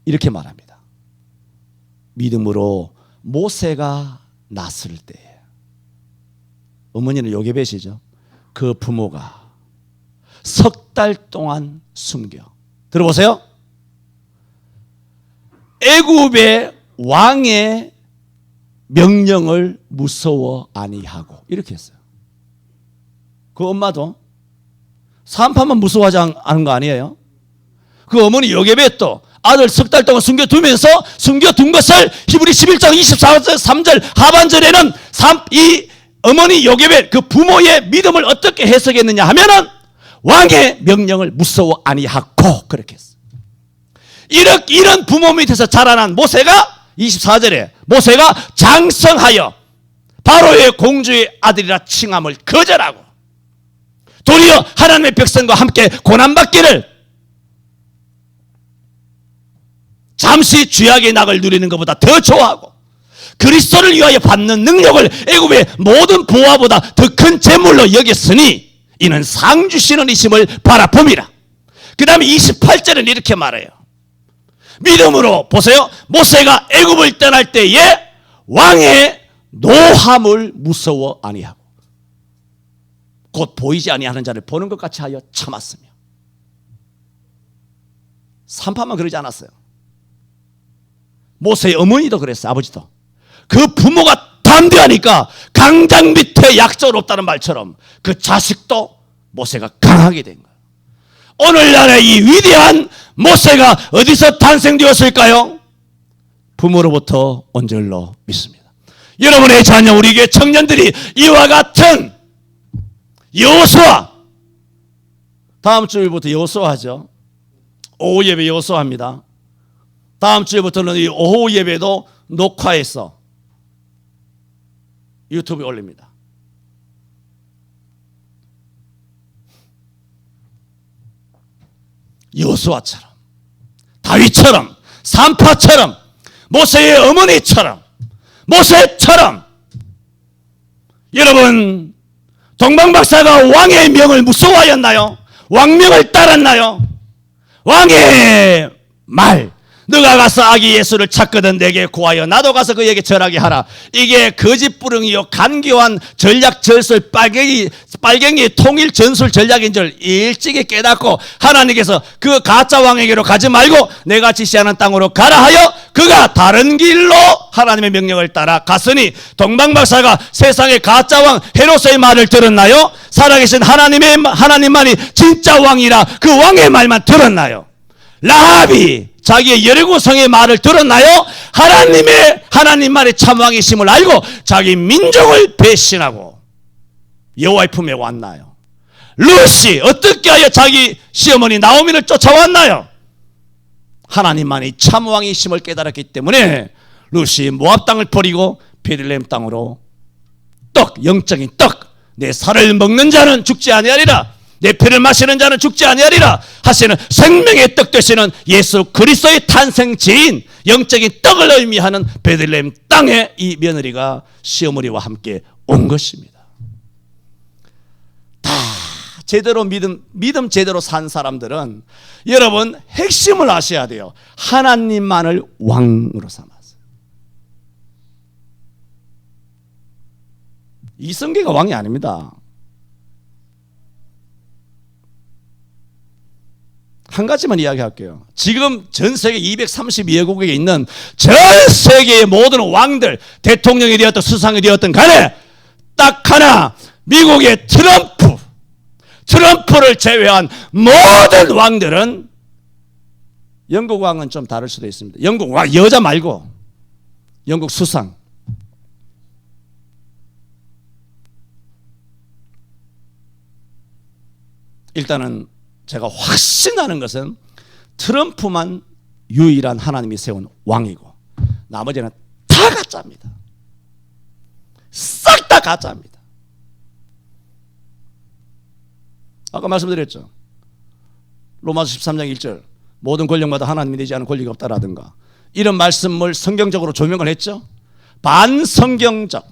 이렇게 말합니다. 믿음으로 모세가 낳았을 때, 어머니는 요게벳이죠. 그 부모가 석 달 동안 숨겨. 들어보세요. 애굽의 왕의 명령을 무서워 아니하고 이렇게 했어요. 그 엄마도 산파만 무서워하지 않은 거 아니에요? 그 어머니 요게벳도 아들 3달 동안 숨겨두면서 숨겨둔 것을 히브리 11장 23절 하반절에는 이 어머니 요게벳 그 부모의 믿음을 어떻게 해석했느냐 하면은 왕의 명령을 무서워 아니하고 그렇게 했어요. 이런 부모 밑에서 자라난 모세가 24절에 모세가 장성하여 바로의 공주의 아들이라 칭함을 거절하고 도리어 하나님의 백성과 함께 고난받기를 잠시 죄악의 낙을 누리는 것보다 더 좋아하고 그리스도를 위하여 받는 능력을 애굽의 모든 보화보다 더 큰 재물로 여겼으니 이는 상 주시는 이심을 바라봄이라. 그 다음에 28절은 이렇게 말해요. 믿음으로 보세요. 모세가 애굽을 떠날 때에 왕의 노함을 무서워 아니하고 곧 보이지 아니하는 자를 보는 것 같이 하여 참았으며. 산파만 그러지 않았어요. 모세의 어머니도 그랬어요. 아버지도. 그 부모가 담대하니까 강장 밑에 약절 없다는 말처럼 그 자식도 모세가 강하게 된 거예요. 오늘날의 이 위대한 모세가 어디서 탄생되었을까요? 부모로부터 온 줄로 믿습니다. 여러분의 자녀 우리 교회 청년들이 이와 같은 여호수아, 다음 주일부터 여호수아하죠. 오후 예배 여호수아합니다. 다음 주일부터는 이 오후 예배도 녹화해서 유튜브에 올립니다. 여호수아처럼, 다윗처럼, 산파처럼, 모세의 어머니처럼, 모세처럼. 여러분, 동방박사가 왕의 명을 무서워하였나요? 왕명을 따랐나요? 왕의 말, 너가 가서 아기 예수를 찾거든 내게 구하여 나도 가서 그에게 절하게 하라. 이게 거짓부릉이요 간교한 전략 절술 빨갱이 통일 전술 전략인 줄 일찍이 깨닫고 하나님께서 그 가짜 왕에게로 가지 말고 내가 지시하는 땅으로 가라 하여 그가 다른 길로 하나님의 명령을 따라 갔으니 동방박사가 세상의 가짜 왕 헤롯의 말을 들었나요? 살아계신 하나님만이 진짜 왕이라 그 왕의 말만 들었나요? 라합이 자기의 여리고 성의 말을 들었나요? 하나님만의 참왕이심을 알고 자기 민족을 배신하고 여호와의 품에 왔나요? 룻이 어떻게 하여 자기 시어머니 나오미를 쫓아왔나요? 하나님만이 참왕이심을 깨달았기 때문에 룻이 모압 땅을 버리고 베들레헴 땅으로 영적인 떡, 내 살을 먹는 자는 죽지 아니하리라, 내 피를 마시는 자는 죽지 아니하리라 하시는 생명의 떡 되시는 예수 그리스도의 탄생지인 영적인 떡을 의미하는 베들레헴 땅에 이 며느리가 시어머니와 함께 온 것입니다. 다 제대로 믿음 제대로 산 사람들은 여러분 핵심을 아셔야 돼요. 하나님만을 왕으로 삼았어요. 이성계가 왕이 아닙니다. 한 가지만 이야기할게요. 지금 전 세계 232개국에 있는 전 세계의 모든 왕들, 대통령이 되었든 수상이 되었든 간에 딱 하나, 미국의 트럼프를 제외한 모든 왕들은, 영국 왕은 좀 다를 수도 있습니다. 영국 왕, 여자 말고 영국 수상, 일단은 제가 확신하는 것은 트럼프만 유일한 하나님이 세운 왕이고 나머지는 다 가짜입니다. 싹 다 가짜입니다. 아까 말씀드렸죠. 로마서 13장 1절 모든 권력마다 하나님이 되지 않은 권리가 없다라든가 이런 말씀을 성경적으로 조명을 했죠. 반성경적,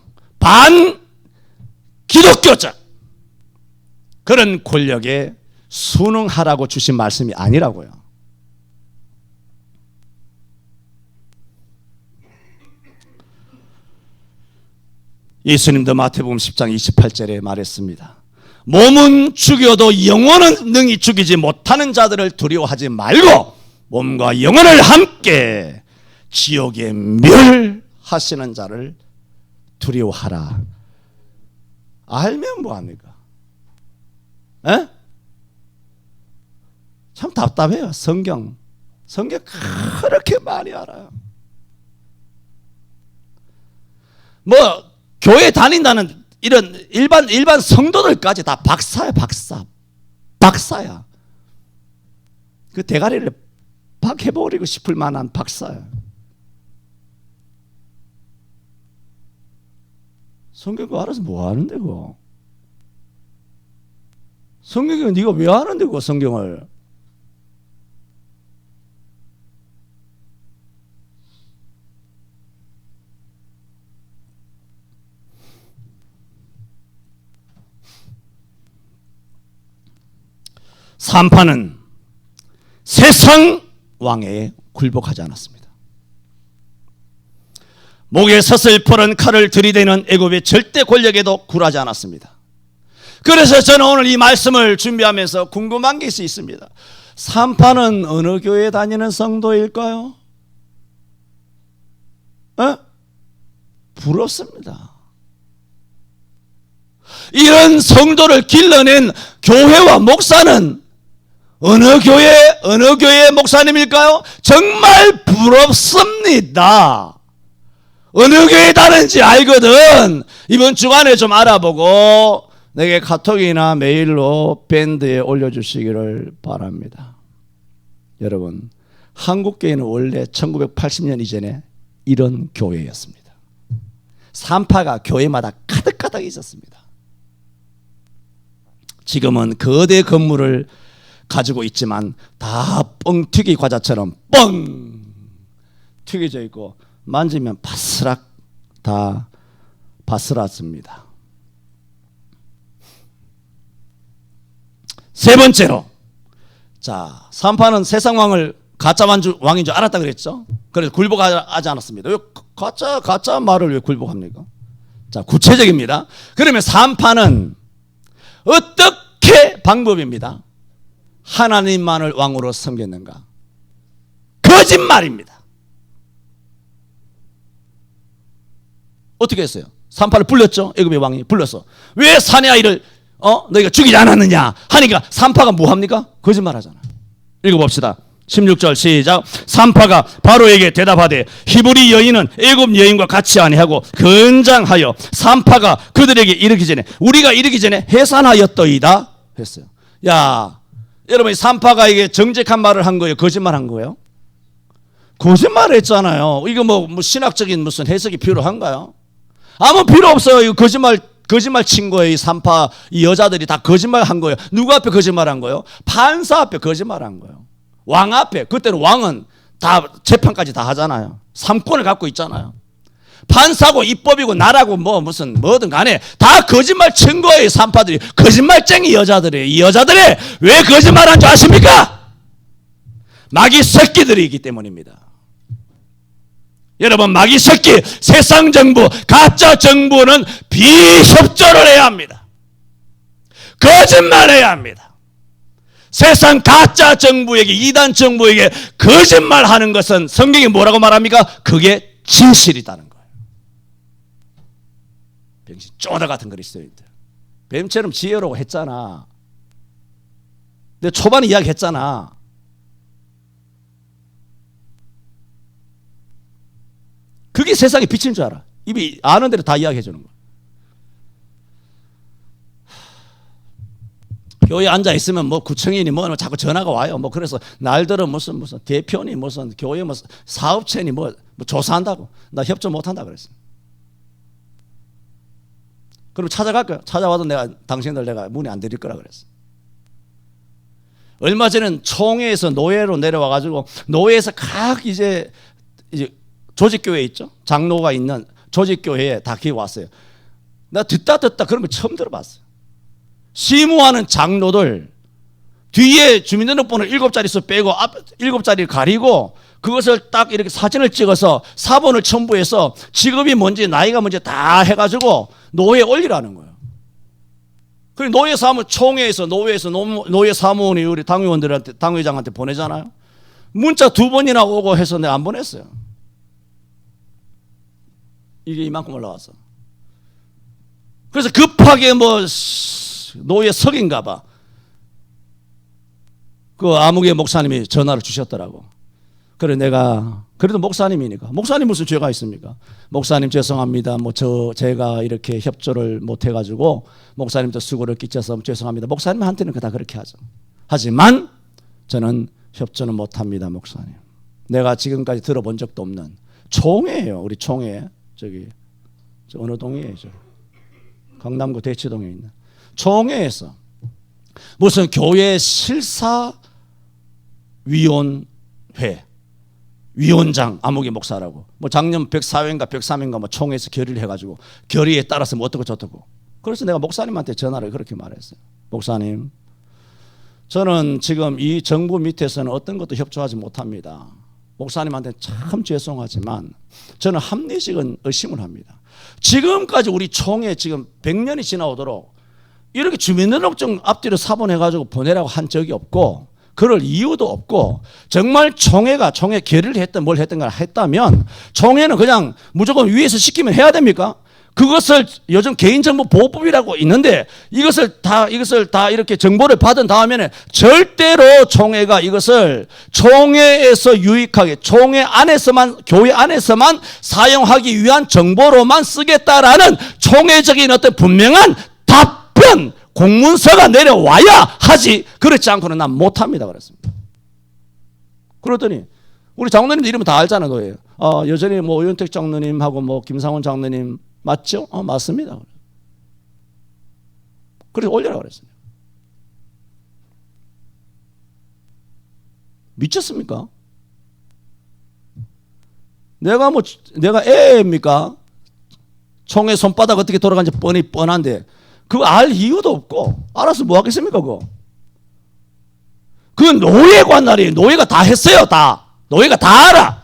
반기독교적 그런 권력에 순응하라고 주신 말씀이 아니라고요. 예수님도 마태복음 10장 28절에 말했습니다. 몸은 죽여도 영혼은 능히 죽이지 못하는 자들을 두려워하지 말고 몸과 영혼을 함께 지옥에 멸하시는 자를 두려워하라. 알면 뭐합니까? 에? 참 답답해요. 성경 그렇게 많이 알아요. 뭐 교회 다닌다는 이런 일반 성도들까지 다 박사야. 그 대가리를 박 해버리고 싶을 만한 박사야. 성경 그거 알아서 뭐 하는데 그거? 성경은 네가 왜 하는데 그거 성경을? 산파는 세상 왕에 굴복하지 않았습니다. 목에 서슬퍼런 칼을 들이대는 애굽의 절대 권력에도 굴하지 않았습니다. 그래서 저는 오늘 이 말씀을 준비하면서 궁금한 게 있습니다. 산파는 어느 교회 다니는 성도일까요? 부럽습니다. 이런 성도를 길러낸 교회와 목사는 어느 교회 목사님일까요? 정말 부럽습니다. 어느 교회에 다른지 알거든. 이번 주간에 좀 알아보고 내게 카톡이나 메일로 밴드에 올려주시기를 바랍니다. 여러분, 한국교회는 원래 1980년 이전에 이런 교회였습니다. 산파가 교회마다 가득가득 있었습니다. 지금은 거대 건물을 가지고 있지만 다 뻥튀기 과자처럼 뻥 튀겨져 있고 만지면 바스락 다 바스락습니다. 세 번째로, 자, 산파는 세상 왕을 가짜 왕인 줄 알았다 그랬죠. 그래서 굴복하지 않았습니다. 왜 가짜 말을 왜 굴복합니까? 자, 구체적입니다. 그러면 산파는 어떻게 방법입니다. 하나님만을 왕으로 섬겼는가? 거짓말입니다. 어떻게 했어요? 산파를 불렀죠. 애굽의 왕이 불렀어. 왜 사내 아이를 너희가 죽이지 않았느냐 하니까 산파가 뭐합니까? 거짓말하잖아. 읽어봅시다. 16절 시작. 산파가 바로에게 대답하되 히브리 여인은 애굽 여인과 같이 아니하고 건장하여 산파가 그들에게 이르기 전에 우리가 이르기 전에 해산하였더이다 했어요. 야, 여러분, 산파가 이게 정직한 말을 한 거예요? 거짓말한 거예요? 거짓말을 했잖아요. 이거 뭐 신학적인 무슨 해석이 필요한가요? 아무 필요 없어요. 이거 거짓말 친 거예요. 이 산파, 이 여자들이 다 거짓말 한 거예요. 누구 앞에 거짓말 한 거예요? 판사 앞에 거짓말 한 거예요. 왕 앞에. 그때는 왕은 다 재판까지 다 하잖아요. 삼권을 갖고 있잖아요. 판사고 입법이고 나라고 뭐든 간에 다 거짓말 친 거예요. 산파들이. 거짓말쟁이 여자들이에요. 이 여자들이 왜 거짓말한 줄 아십니까? 마귀 새끼들이기 때문입니다. 여러분, 마귀 새끼, 세상 정부, 가짜 정부는 비협조를 해야 합니다. 거짓말해야 합니다. 세상 가짜 정부에게, 이단 정부에게 거짓말하는 것은 성경이 뭐라고 말합니까? 그게 진실이다는 거예요. 병신 쪼다 같은 그리스도인들. 뱀처럼 지혜로고 했잖아. 근데 초반에 이야기했잖아. 그게 세상에 빛인 줄 알아. 입이 아는 대로 다 이야기해 주는 거야. 교회에 앉아 있으면 구청이니 자꾸 전화가 와요. 그래서 날들은 무슨 대표니 무슨 교회 사업체니 조사한다고. 나 협조 못 한다 그랬어. 그럼 찾아갈 거야. 찾아와도 당신들 내가 문의 안 드릴 거라 그랬어. 얼마 전에는 총회에서 노예로 내려와 가지고 노예에서 각 이제 조직교회 있죠? 장로가 있는 조직교회에 다 기회 왔어요. 나 듣다 그런 거 처음 들어봤어요. 시무하는 장로들 뒤에 주민등록번호 7자릿수 빼고 앞 7자리를 가리고 그것을 딱 이렇게 사진을 찍어서 사본을 첨부해서 직업이 뭔지 나이가 뭔지 다 해가지고 노예에 올리라는 거예요. 그리고 노예 사무 총회에서 노예 사무원이 우리 당회장한테 보내잖아요. 문자 2번이나 오고 해서 내가 안 보냈어요. 이게 이만큼 올라왔어. 그래서 급하게 뭐 노예 석인가 봐. 그 아무개 목사님이 전화를 주셨더라고. 그래 내가 그래도 목사님이니까, 목사님 무슨 죄가 있습니까? 목사님 죄송합니다. 뭐 제가 이렇게 협조를 못 해가지고 목사님도 수고를 끼쳐서 죄송합니다. 목사님한테는 다 그렇게 하죠. 하지만 저는 협조는 못합니다, 목사님. 내가 지금까지 들어본 적도 없는 총회예요. 우리 총회 저기 어느 동이에요? 강남구 대치동에 있는 총회에서 무슨 교회 실사위원회 위원장 아무개 목사라고 뭐 작년 104회인가 103회인가 뭐 총회에서 결의를 해가지고 결의에 따라서 뭐 어떻고 저떻고. 그래서 내가 목사님한테 전화를 그렇게 말했어요. 목사님, 저는 지금 이 정부 밑에서는 어떤 것도 협조하지 못합니다. 목사님한테 참 죄송하지만 저는 합리식은 의심을 합니다. 지금까지 우리 총회 지금 100년이 지나오도록 이렇게 주민등록증 앞뒤로 사본해가지고 보내라고 한 적이 없고 그럴 이유도 없고, 정말 총회 결의를 했든 뭘 했든 걸 했다면 총회는 그냥 무조건 위에서 시키면 해야 됩니까? 그것을 요즘 개인정보보호법이라고 있는데 이것을 다 이렇게 정보를 받은 다음에는 절대로 총회가 이것을 총회에서 유익하게 총회 안에서만, 교회 안에서만 사용하기 위한 정보로만 쓰겠다라는 총회적인 어떤 분명한 답변 공문서가 내려와야 하지, 그렇지 않고는 난 못합니다 그랬습니다. 그러더니 우리 장로님들 이름은 다 알잖아요. 너예요. 여전히 뭐 오윤택 장로님하고 뭐 김상원 장로님 맞죠? 맞습니다. 그래서 올려라 그랬어요. 미쳤습니까? 내가 애입니까? 총의 손바닥 어떻게 돌아가는지 뻔한데 그거 알 이유도 없고 알아서 뭐 하겠습니까 그거? 그건 노예 관할이에요. 노예가 다 했어요. 노예가 다 알아.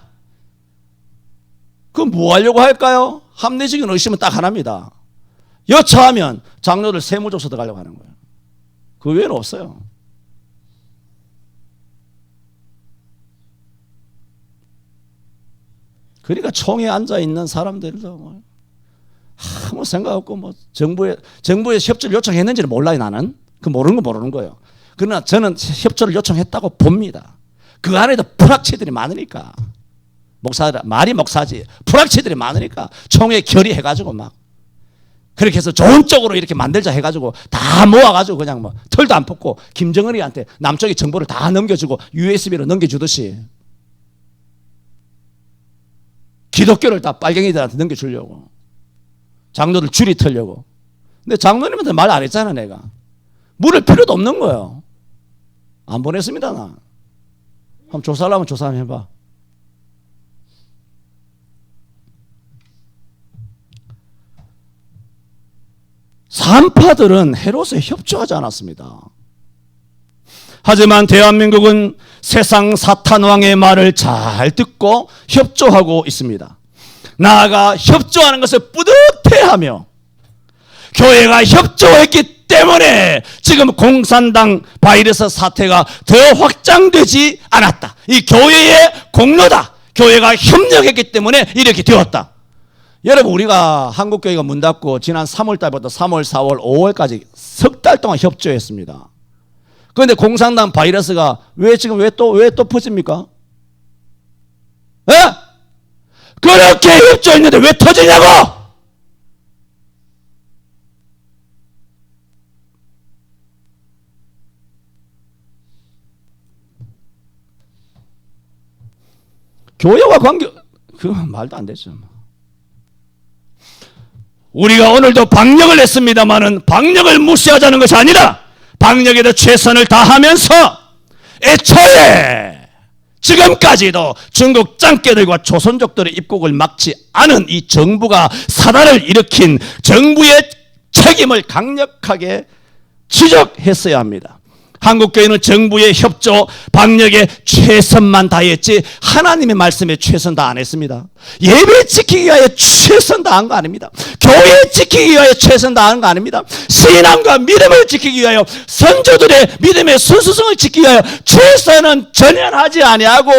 그건 뭐 하려고 할까요? 합리적인 의심은 딱 하나입니다. 여차하면 장로들 세무조사 들어가려고 하는 거예요. 그 외에는 없어요. 그러니까 총에 앉아있는 사람들도 뭐 아무 생각 없고 뭐 정부에 협조를 요청했는지는 몰라요. 나는 그 모르는 거 모르는 거예요. 그러나 저는 협조를 요청했다고 봅니다. 그 안에도 불확실들이 많으니까. 말이 목사지 불확실들이 많으니까 총회 결의해가지고 막 그렇게 해서 좋은 쪽으로 이렇게 만들자 해가지고 다 모아가지고 그냥 뭐 털도 안 뽑고 김정은이한테 남쪽의 정보를 다 넘겨주고 USB로 넘겨주듯이 기독교를 다 빨갱이들한테 넘겨주려고 장로들 줄이 틀려고. 근데 장로님한테 말 안 했잖아. 내가 물을 필요도 없는 거예요. 안 보냈습니다. 나 한번 조사하려면 조사 한번 해봐. 산파들은 헤롯에 협조하지 않았습니다. 하지만 대한민국은 세상 사탄왕의 말을 잘 듣고 협조하고 있습니다. 나아가 협조하는 것을 뿌듯해하며 교회가 협조했기 때문에 지금 공산당 바이러스 사태가 더 확장되지 않았다. 이 교회의 공로다. 교회가 협력했기 때문에 이렇게 되었다. 여러분, 우리가 한국교회가 문 닫고 지난 3월 달부터 3월, 4월, 5월까지 석 달 동안 협조했습니다. 그런데 공산당 바이러스가 왜 또 퍼집니까? 에? 그렇게 협조했는데 왜 터지냐고! 교회와 그건 말도 안 되죠. 우리가 오늘도 방역을 했습니다마는 방역을 무시하자는 것이 아니라 방역에도 최선을 다하면서 애초에 지금까지도 중국 짱깨들과 조선족들의 입국을 막지 않은 이 정부가 사단을 일으킨 정부의 책임을 강력하게 지적했어야 합니다. 한국교회는 정부의 협조, 방역에 최선만 다했지 하나님의 말씀에 최선 다 안 했습니다. 예배 지키기 위하여 최선 다한 거 아닙니다. 교회 지키기 위하여 최선 다한 거 아닙니다. 신앙과 믿음을 지키기 위하여 선조들의 믿음의 순수성을 지키기 위하여 최선은 전혀 하지 아니하고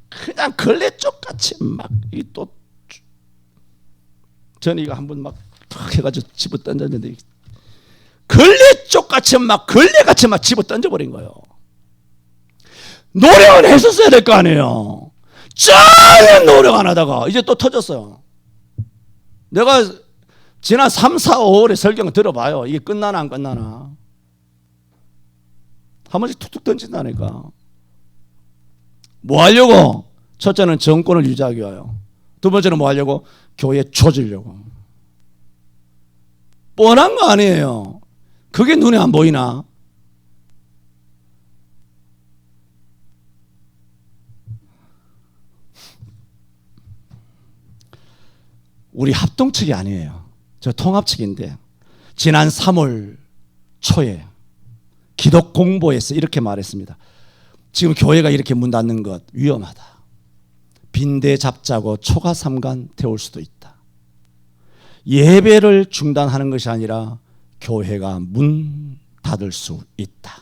그냥 그냥 걸레쪽같이 막 이 또 전이가 한번 막 해가지고 집어 던졌는데 걸레쪽같이 막 걸레같이 막 집어 던져버린 거예요. 노력은 했었어야 될 거 아니에요. 짠 노력 안 하다가 이제 또 터졌어요. 내가 지난 3, 4, 5월에 설경 들어봐요. 이게 끝나나 안 끝나나. 한 번씩 툭툭 던진다니까. 뭐 하려고? 첫째는 정권을 유지하기 위하여. 두 번째는 뭐 하려고? 교회 조지려고. 뻔한 거 아니에요. 그게 눈에 안 보이나? 우리 합동 측이 아니에요. 저 통합 측인데 지난 3월 초에 기독 공보에서 이렇게 말했습니다. 지금 교회가 이렇게 문 닫는 것 위험하다. 빈대 잡자고 초가 삼간 태울 수도 있다. 예배를 중단하는 것이 아니라 교회가 문 닫을 수 있다.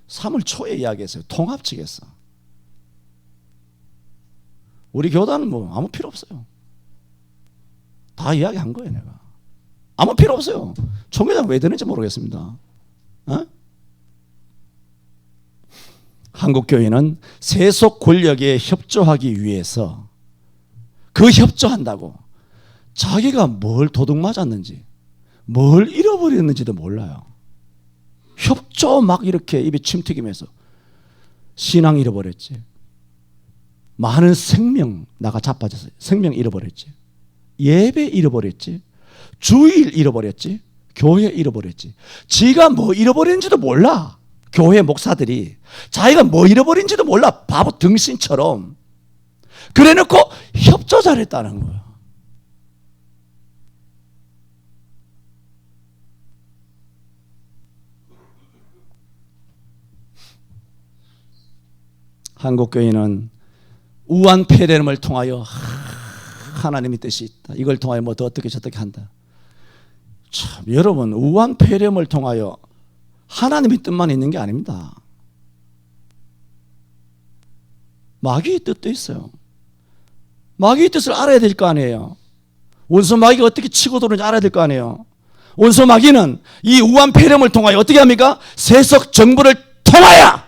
3월 초에 이야기했어요. 통합 측에서. 우리 교단은 뭐 아무 필요 없어요. 다 이야기한 거예요. 내가 아무 필요 없어요. 총회장 왜 되는지 모르겠습니다. 어? 한국교회는 세속 권력에 협조하기 위해서 그 협조한다고 자기가 뭘 도둑 맞았는지 뭘 잃어버렸는지도 몰라요. 협조 막 이렇게 입에 침 튀기면서 신앙 잃어버렸지. 많은 생명 나가 자빠졌어요. 생명 잃어버렸지. 예배 잃어버렸지. 주일 잃어버렸지. 교회 잃어버렸지. 지가 뭐 잃어버린지도 몰라. 교회 목사들이 자기가 뭐 잃어버린지도 몰라. 바보 등신처럼. 그래놓고 협조 잘했다는 거야. 한국교회는 우한 폐렴을 통하여 하나님의 뜻이 있다. 이걸 통하여 뭐 더 어떻게 저떻게 한다. 참 여러분 우한 폐렴을 통하여 하나님의 뜻만 있는 게 아닙니다. 마귀의 뜻도 있어요. 마귀의 뜻을 알아야 될 거 아니에요. 원수 마귀가 어떻게 치고 도는지 알아야 될 거 아니에요. 원수 마귀는 이 우한 폐렴을 통하여 어떻게 합니까? 세속 정부를 통하여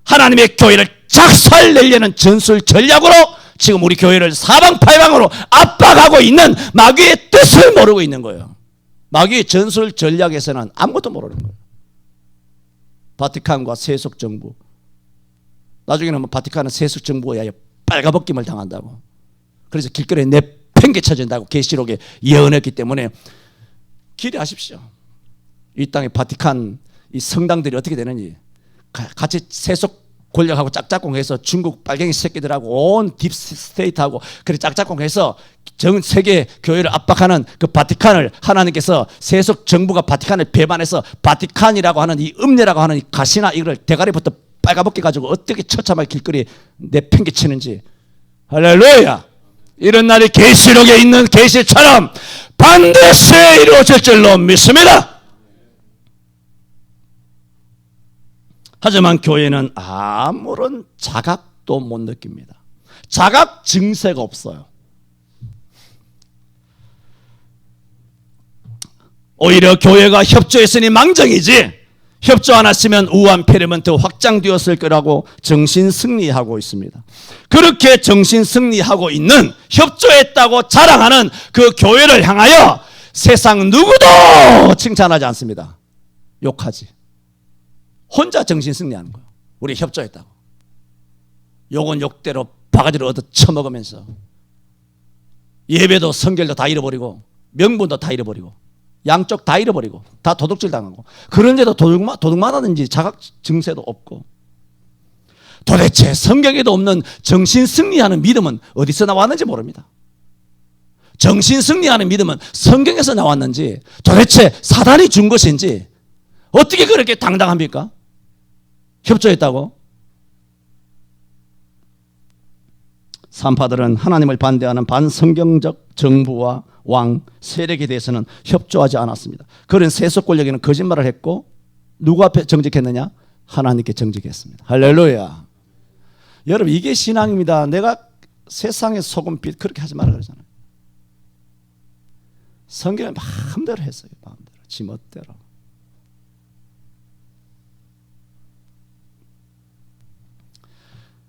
하나님의 교회를 작살내려는 전술 전략으로 지금 우리 교회를 사방팔방으로 압박하고 있는 마귀의 뜻을 모르고 있는 거예요. 마귀의 전술 전략에서는 아무것도 모르는 거예요. 바티칸과 세속 정부. 나중에는 뭐 바티칸은 세속 정부에 의해 빨가벗김을 당한다고. 그래서 길거리에 내팽개쳐진다고 계시록에 예언했기 때문에 기대하십시오. 이 땅의 바티칸 이 성당들이 어떻게 되는지 같이 세속 권력하고 짝짝꿍해서 중국 빨갱이 새끼들하고 온 딥스테이트하고 그렇게 짝짝꿍해서 전 세계 교회를 압박하는 그 바티칸을 하나님께서 세속 정부가 바티칸을 배반해서 바티칸이라고 하는 이 음녀라고 하는 이 가시나 이걸 대가리부터 빨가벗겨 가지고 어떻게 처참하게 길거리에 내팽개치는지. 할렐루야. 이런 날이 계시록에 있는 계시처럼 반드시 이루어질 줄로 믿습니다. 하지만 교회는 아무런 자각도 못 느낍니다. 자각 증세가 없어요. 오히려 교회가 협조했으니 망정이지 협조 안 했으면 우한 폐렴은 더 확장되었을 거라고 정신승리하고 있습니다. 그렇게 정신승리하고 있는 협조했다고 자랑하는 그 교회를 향하여 세상 누구도 칭찬하지 않습니다. 욕하지. 혼자 정신승리하는 거예요. 우리 협조했다고. 욕은 욕대로 바가지를 얻어 쳐먹으면서 예배도 성결도 다 잃어버리고 명분도 다 잃어버리고 양쪽 다 잃어버리고 다 도둑질 당하고 그런데도 도둑맞았는지 자각 증세도 없고 도대체 성경에도 없는 정신승리하는 믿음은 어디서 나왔는지 모릅니다. 정신승리하는 믿음은 성경에서 나왔는지 도대체 사단이 준 것인지 어떻게 그렇게 당당합니까? 협조했다고? 산파들은 하나님을 반대하는 반성경적 정부와 왕, 세력에 대해서는 협조하지 않았습니다. 그런 세속 권력에는 거짓말을 했고 누구 앞에 정직했느냐? 하나님께 정직했습니다. 할렐루야. 여러분 이게 신앙입니다. 내가 세상의 소금빛 그렇게 하지 말라 그러잖아요. 성경을 마음대로 했어요. 마음대로 지 멋대로.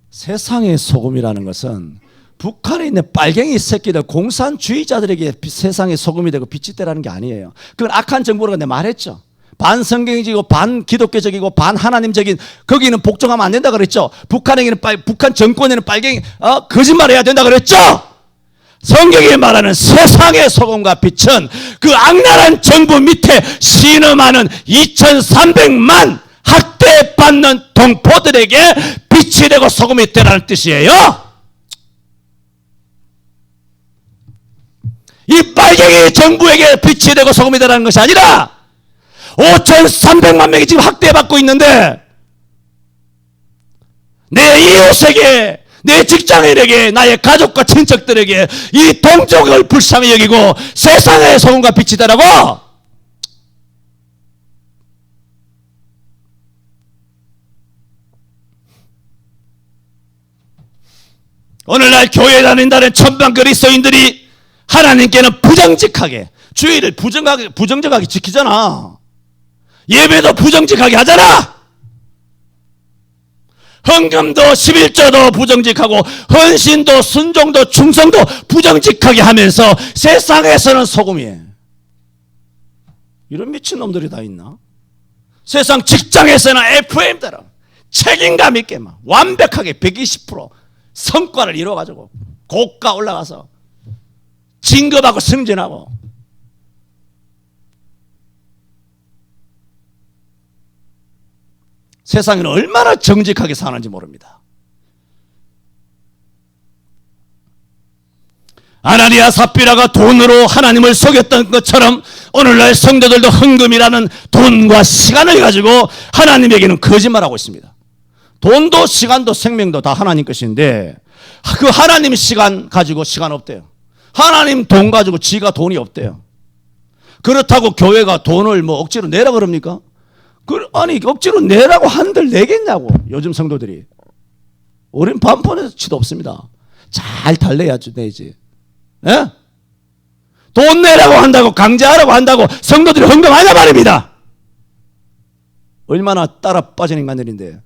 세상의 소금이라는 것은 북한에 있는 빨갱이 새끼들 공산주의자들에게 세상의 소금이 되고 빛이 되라는 게 아니에요. 그건 악한 정부라고 내가 말했죠. 반성경적이고 반기독교적이고 반하나님적인 거기는 복종하면 안 된다 그랬죠. 북한 정권에는 빨갱이 거짓말해야 된다 그랬죠. 성경이 말하는 세상의 소금과 빛은 그 악랄한 정부 밑에 신음하는 2300만 학대받는 동포들에게 빛이 되고 소금이 되라는 뜻이에요. 이 빨갱이 정부에게 빛이 되고 소금이 되라는 것이 아니라 5300만 명이 지금 학대받고 있는데 내 이웃에게, 내 직장인에게, 나의 가족과 친척들에게 이 동족을 불쌍히 여기고 세상의 소금과 빛이 되라고. 오늘날 교회 다닌다는 천만 그리스도인들이 하나님께는 부정직하게 주의를 부정직하게 지키잖아. 예배도 부정직하게 하잖아. 헌금도 11조도 부정직하고 헌신도 순종도 충성도 부정직하게 하면서 세상에서는 소금이에요. 이런 미친놈들이 다 있나? 세상 직장에서는 FM대로 책임감 있게 막 완벽하게 120% 성과를 이루어가지고 고가 올라가서 진급하고 승진하고. 세상에는 얼마나 정직하게 사는지 모릅니다. 아나니아 삽비라가 돈으로 하나님을 속였던 것처럼 오늘날 성도들도 헌금이라는 돈과 시간을 가지고 하나님에게는 거짓말하고 있습니다. 돈도 시간도 생명도 다 하나님 것인데 그 하나님 시간 가지고 시간 없대요. 하나님 돈 가지고 지가 돈이 없대요. 그렇다고 교회가 돈을 뭐 억지로 내라 그럽니까? 아니 억지로 내라고 한들 내겠냐고. 요즘 성도들이 우린 반푼에치도 없습니다. 잘 달래야지 내지. 예? 돈 내라고 한다고 강제하라고 한다고 성도들이 헌금하냐 말입니다. 얼마나 따라 빠진 인간들인데.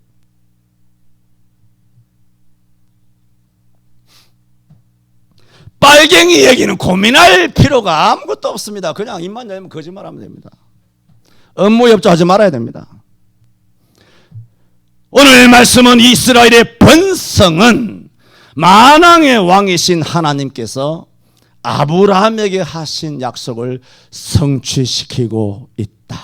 빨갱이 얘기는 고민할 필요가 아무것도 없습니다. 그냥 입만 열면 거짓말하면 됩니다. 업무 협조하지 말아야 됩니다. 오늘 말씀은 이스라엘의 번성은 만왕의 왕이신 하나님께서 아브라함에게 하신 약속을 성취시키고 있다.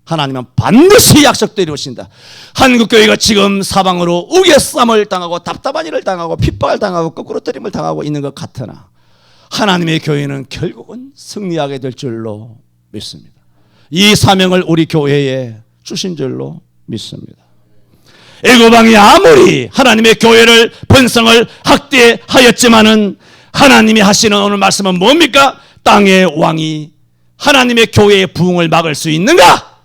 하나님은 반드시 약속도 이루신다. 한국교회가 지금 사방으로 우겨쌈을 당하고 답답한 일을 당하고 핍박을 당하고 거꾸로 때림을 당하고 있는 것 같으나 하나님의 교회는 결국은 승리하게 될 줄로 믿습니다. 이 사명을 우리 교회에 주신 줄로 믿습니다. 애고방이 아무리 하나님의 교회를 번성을 학대하였지만은 하나님이 하시는 오늘 말씀은 뭡니까? 땅의 왕이 하나님의 교회의 부흥을 막을 수 있는가?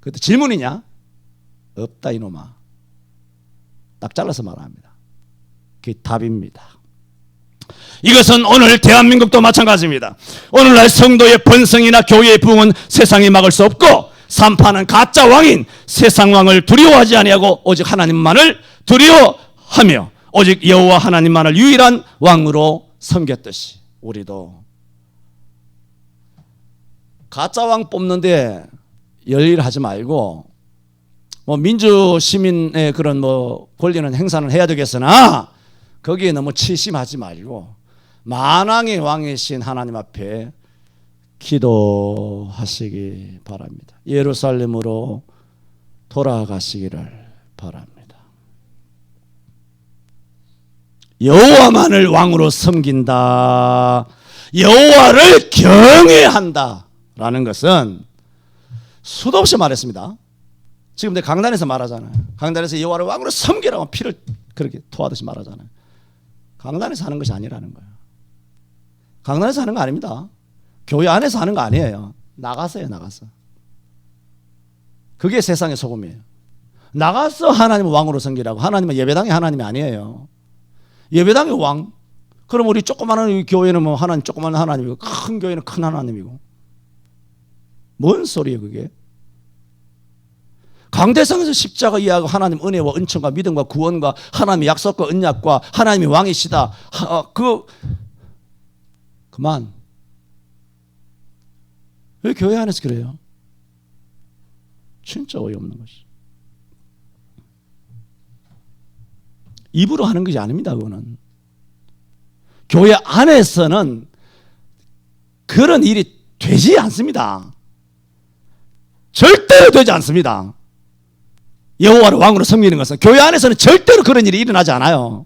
그것도 질문이냐? 없다 이놈아. 딱 잘라서 말합니다. 그게 답입니다. 이것은 오늘 대한민국도 마찬가지입니다. 오늘날 성도의 번성이나 교회의 부흥은 세상이 막을 수 없고 산파는 가짜 왕인 세상 왕을 두려워하지 아니하고 오직 하나님만을 두려워하며 오직 여호와 하나님만을 유일한 왕으로 섬겼듯이 우리도 가짜 왕 뽑는데 열일하지 말고 뭐 민주 시민의 그런 뭐 권리는 행사는 해야 되겠으나 거기에 너무 치심하지 말고 만왕의 왕이신 하나님 앞에 기도하시기 바랍니다. 예루살렘으로 돌아가시기를 바랍니다. 여호와만을 왕으로 섬긴다. 여호와를 경외한다 라는 것은 수도 없이 말했습니다. 지금 내 강단에서 말하잖아요. 강단에서 여호와를 왕으로 섬기라고 피를 그렇게 토하듯이 말하잖아요. 강단에서 하는 것이 아니라는 거예요. 강단에서 하는 거 아닙니다. 교회 안에서 하는 거 아니에요. 나가서요, 나가서. 그게 세상의 소금이에요. 나가서 하나님을 왕으로 섬기라고. 하나님은 예배당이 하나님이 아니에요. 예배당이 왕. 그럼 우리 조그마한 교회는 뭐 하나님 조그마한 하나님이고 큰 교회는 큰 하나님이고. 뭔 소리예요 그게? 강대상에서 십자가 이야기하고 하나님 은혜와 은총과 믿음과 구원과 하나님의 약속과 언약과 하나님이 왕이시다. 그만. 왜 교회 안에서 그래요? 진짜 어이없는 것이. 입으로 하는 것이 아닙니다. 그거는. 교회 안에서는 그런 일이 되지 않습니다. 절대로 되지 않습니다. 여호와를 왕으로 섬기는 것은 교회 안에서는 절대로 그런 일이 일어나지 않아요.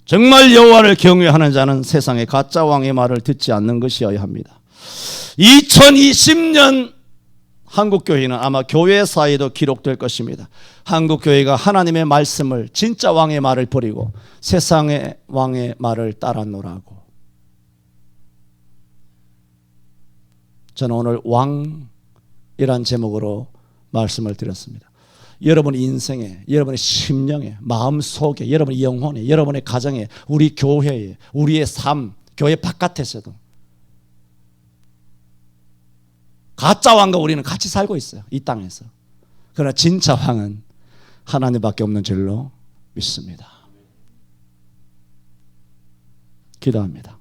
정말 여호와를 경외하는 자는 세상의 가짜 왕의 말을 듣지 않는 것이어야 합니다. 2020년 한국교회는 아마 교회사에도 기록될 것입니다. 한국교회가 하나님의 말씀을 진짜 왕의 말을 버리고 세상의 왕의 말을 따랐노라고. 저는 오늘 왕이란 제목으로 말씀을 드렸습니다. 여러분의 인생에, 여러분의 심령에, 마음속에, 여러분의 영혼에, 여러분의 가정에, 우리 교회에, 우리의 삶, 교회 바깥에서도 가짜 왕과 우리는 같이 살고 있어요. 이 땅에서. 그러나 진짜 왕은 하나님밖에 없는 줄로 믿습니다. 기도합니다.